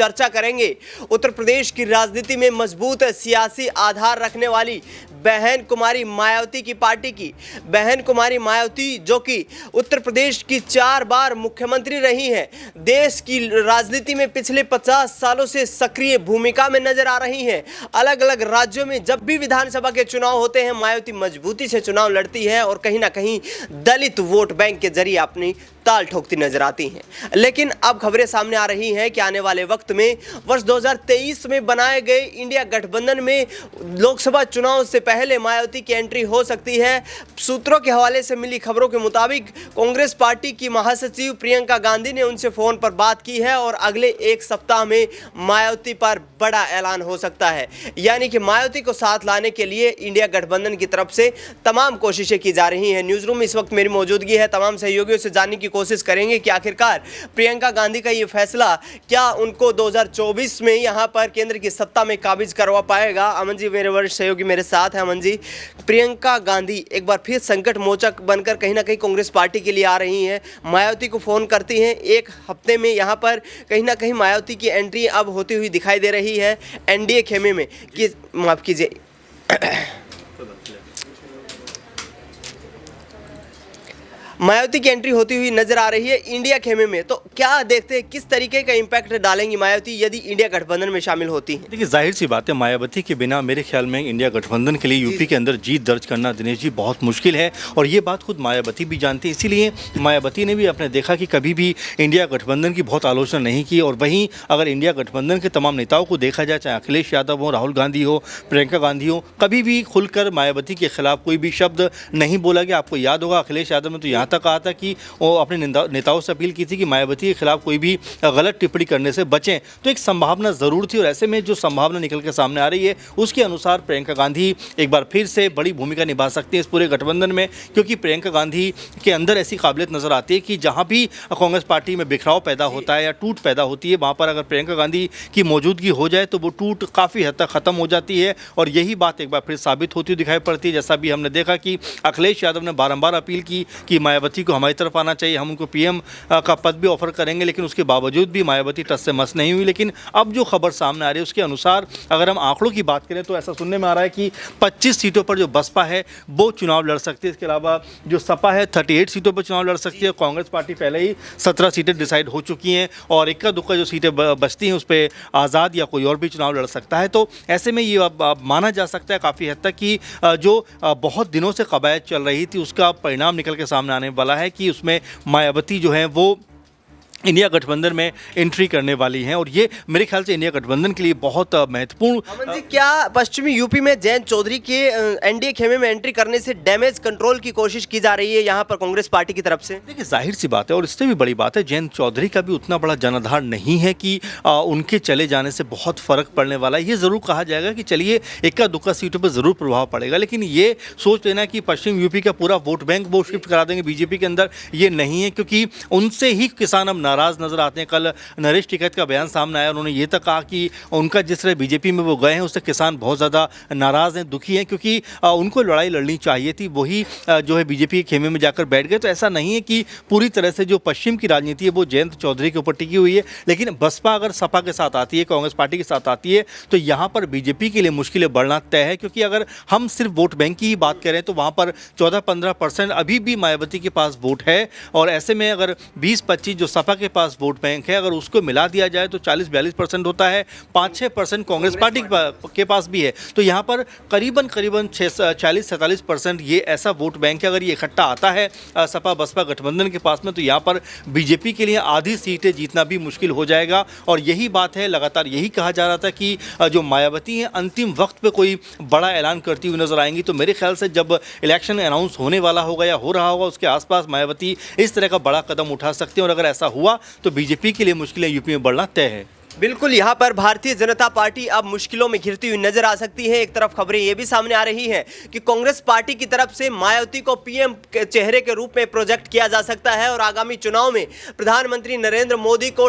चर्चा करेंगे। उत्तर प्रदेश की राजनीति में मजबूत सियासी आधार रखने वाली बहन कुमारी मायावती की पार्टी की बहन कुमारी मायावती, जो कि उत्तर प्रदेश की 4 बार मुख्यमंत्री रही हैं, देश की राजनीति में पिछले 50 सालों से सक्रिय भूमिका में नजर आ रही हैं। अलग अलग राज्यों में जब भी विधानसभा के चुनाव होते हैं, मायावती मजबूती से चुनाव लड़ती है और कहीं ना कहीं दलित वोट बैंक के जरिए अपनी ताल ठोकती नजर आती हैं। लेकिन अब खबरें सामने आ रही हैं कि आने वाले वक्त में वर्ष 2023 में बनाए गए इंडिया गठबंधन में लोकसभा चुनाव से पहले मायावती की एंट्री हो सकती है। सूत्रों के हवाले से मिली खबरों के मुताबिक कांग्रेस पार्टी की महासचिव प्रियंका गांधी ने उनसे फोन पर बात की है और अगले 1 सप्ताह में मायावती पर बड़ा ऐलान हो सकता है। यानी कि मायावती को साथ लाने के लिए इंडिया गठबंधन की तरफ से तमाम कोशिशें की जा रही हैं। न्यूज़ रूम में इस वक्त मेरी मौजूदगी है, तमाम सहयोगियों से जानने की कोशिश करेंगे कि आखिरकार प्रियंका गांधी का ये फैसला क्या उनको 2024 में यहां पर केंद्र की सत्ता में काबिज करवा पाएगा। अमन जी मेरे वरिष्ठ सहयोगी मेरे साथ हैं। अमन जी, प्रियंका गांधी एक बार फिर संकट मोचक बनकर कहीं ना कहीं कांग्रेस पार्टी के लिए आ रही हैं, मायावती को फोन करती हैं। एक हफ्ते में यहां पर कहीं ना कहीं मायावती की एंट्री अब होती हुई दिखाई दे रही है एनडीए खेमे में। कि माफ कीजिए मायावती की एंट्री होती हुई नजर आ रही है इंडिया खेमे में। तो क्या देखते हैं किस तरीके का इंपैक्ट डालेंगी मायावती यदि इंडिया गठबंधन में शामिल होती हैं? देखिए, जाहिर सी बात है, मायावती के बिना मेरे ख्याल में इंडिया गठबंधन के लिए यूपी के अंदर जीत दर्ज करना दिनेश जी बहुत मुश्किल है और ये बात खुद मायावती भी जानती है। इसीलिए मायावती ने भी अपने देखा कि कभी भी इंडिया गठबंधन की बहुत आलोचना नहीं की। और वहीं अगर इंडिया गठबंधन के तमाम नेताओं को देखा जाए, चाहे अखिलेश यादव हो, राहुल गांधी हो, प्रियंका गांधी हो, कभी भी खुलकर मायावती के खिलाफ कोई भी शब्द नहीं बोला गया। आपको याद होगा अखिलेश यादव ने तो यहाँ तक कहा था कि वो अपने नेताओं से अपील की थी कि मायावती के खिलाफ कोई भी गलत टिप्पणी करने से बचें। तो एक संभावना ज़रूर थी और ऐसे में जो संभावना निकल के सामने आ रही है उसके अनुसार प्रियंका गांधी एक बार फिर से बड़ी भूमिका निभा सकती है इस पूरे गठबंधन में, क्योंकि प्रियंका गांधी के अंदर ऐसी काबिलियत नज़र आती है कि जहाँ भी कांग्रेस पार्टी में बिखराव पैदा होता है या टूट पैदा होती है, वहाँ पर अगर प्रियंका गांधी की मौजूदगी हो जाए तो वो टूट काफ़ी हद तक ख़त्म हो जाती है। और यही बात एक बार फिर साबित होती हुई दिखाई पड़ती है। जैसा भी हमने देखा कि अखिलेश यादव ने बारंबार अपील की कि मायावती को हमारी तरफ आना चाहिए, हम उनको पीएम का पद भी ऑफर करेंगे, लेकिन उसके बावजूद भी मायावती टस से मस नहीं हुई। लेकिन अब जो खबर सामने आ रही है उसके अनुसार अगर हम आंकड़ों की बात करें तो ऐसा सुनने में आ रहा है कि 25 सीटों पर जो बसपा है वो चुनाव लड़ सकती है। इसके अलावा जो सपा है 38 सीटों पर चुनाव लड़ सकती है। कांग्रेस पार्टी पहले ही 17 सीटें डिसाइड हो चुकी हैं और इक्का दुक्का जो सीटें बचती हैं उस पर आज़ाद या कोई और भी चुनाव लड़ सकता है। तो ऐसे में ये माना जा सकता है काफ़ी हद तक कि जो बहुत दिनों से कवायद चल रही थी उसका परिणाम निकल के सामने आने वाला है कि उसमें मायावती जो है वो इंडिया गठबंधन में एंट्री करने वाली हैं और ये मेरे ख्याल से इंडिया गठबंधन के लिए बहुत महत्वपूर्ण। अमन जी, क्या पश्चिमी यूपी में जयंत चौधरी के एनडीए खेमे में एंट्री करने से डैमेज कंट्रोल की कोशिश की जा रही है यहाँ पर कांग्रेस पार्टी की तरफ से? देखिए, जाहिर सी बात है और इससे भी बड़ी बात है, जयंत चौधरी का भी उतना बड़ा जनाधार नहीं है कि उनके चले जाने से बहुत फ़र्क पड़ने वाला है। ये ज़रूर कहा जाएगा कि चलिए इक्का दुक्का सीटों पर ज़रूर प्रभाव पड़ेगा, लेकिन ये सोच लेना कि पश्चिम यूपी का पूरा वोट बैंक वो शिफ्ट करा देंगे बीजेपी के अंदर, ये नहीं है, क्योंकि उनसे ही किसान अब नाराज नजर आते हैं। कल नरेश टिकैत का बयान सामने आया, उन्होंने ये तक कहा कि उनका जिस तरह बीजेपी में वो गए हैं उससे किसान बहुत ज़्यादा नाराज़ हैं, दुखी हैं, क्योंकि उनको लड़ाई लड़नी चाहिए थी, वही जो है बीजेपी के खेमे में जाकर बैठ गए। तो ऐसा नहीं है कि पूरी तरह से जो पश्चिम की राजनीति है वो जयंत चौधरी के ऊपर टिकी हुई है, लेकिन बसपा अगर सपा के साथ आती है, कांग्रेस पार्टी के साथ आती है तो यहाँ पर बीजेपी के लिए मुश्किलें बढ़ना तय है। क्योंकि अगर हम सिर्फ वोट बैंक की ही बात करें तो वहाँ पर 14-15% अभी भी मायावती के पास वोट है और ऐसे में अगर 20-25 जो सपा के पास वोट बैंक है अगर उसको मिला दिया जाए तो 40-42% होता है, 5-6% कांग्रेस पार्टी के पास भी है। तो यहाँ पर करीबन 40-47% ये ऐसा वोट बैंक है। अगर ये इकट्ठा आता है सपा बसपा गठबंधन के पास में तो यहाँ पर बीजेपी के लिए आधी सीटें जीतना भी मुश्किल हो जाएगा। और यही बात है, लगातार यही कहा जा रहा था कि जो मायावती हैं अंतिम वक्त पे कोई बड़ा ऐलान करती हुई नजर आएंगी। तो मेरे ख्याल से जब इलेक्शन अनाउंस होने वाला होगा या हो रहा होगा उसके आसपास मायावती इस तरह का बड़ा कदम उठा सकते हैं और अगर ऐसा हुआ तो बीजेपी के लिए मुश्किलें यूपी में बढ़ना तय है। बिल्कुल, यहाँ पर भारतीय जनता पार्टी अब मुश्किलों में घिरती हुई नजर आ सकती है। एक तरफ खबरें ये भी सामने आ रही हैं कि कांग्रेस पार्टी की तरफ से मायावती को पीएम के चेहरे के रूप में प्रोजेक्ट किया जा सकता है और आगामी चुनाव में प्रधानमंत्री नरेंद्र मोदी को